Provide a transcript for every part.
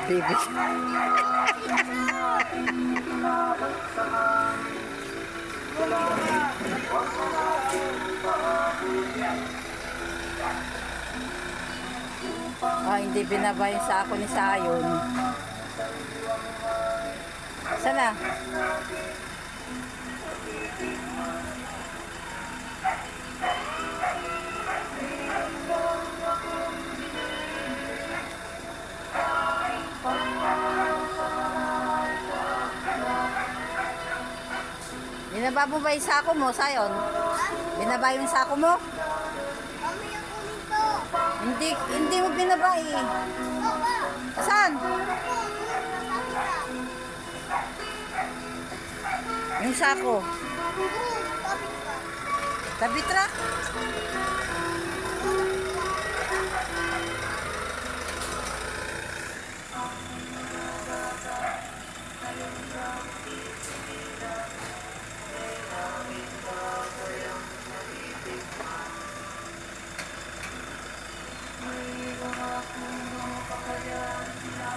Baby. Hindi binaba yung sako ni Sayon. Sana? Binaba mo ba yung sako mo, Sayon? Binaba yung sako mo? Hindi mo binaba eh. Saan? Yung sako. Tabi truck.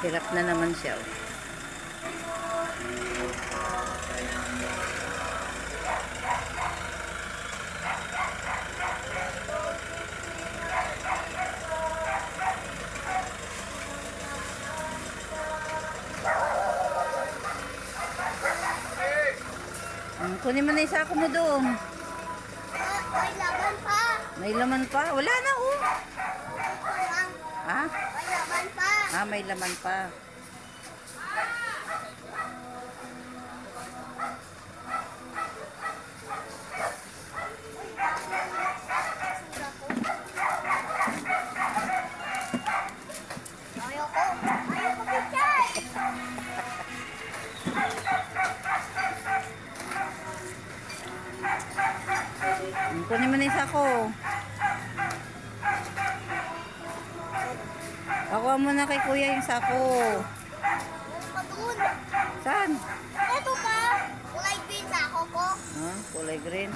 Hirap na naman siya. Kunin mo na yung sako mo doon. May laman pa. May laman pa? Wala na oh. Ha? May laman pa. May laman pa. Ayoko picture. Kunin mo na yung sako. Pakuha mo na kay kuya yung sako. Patuon. Saan? Ito pa. Kulay green sa ako ko. Kulay green.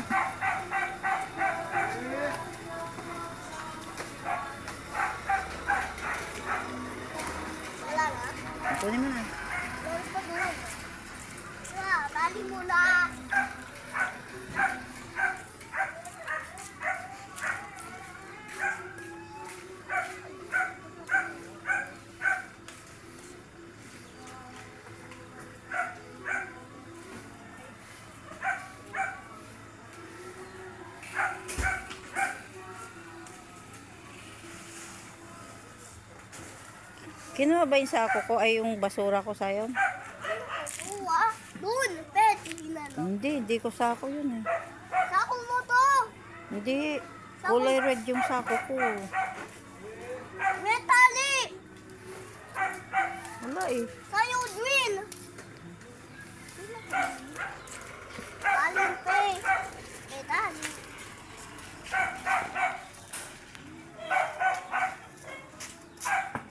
Wala na. Kunin mo na. Meron pa doon. Bali mo na. Kinuha ba yung sako ko ay yung basura ko sa'yo? Oo Doon. Pet. Hindi ko sako yun eh. Sako mo to. Hindi. Kulay red yung sako ko. May tali. Wala eh. Sa'yo green.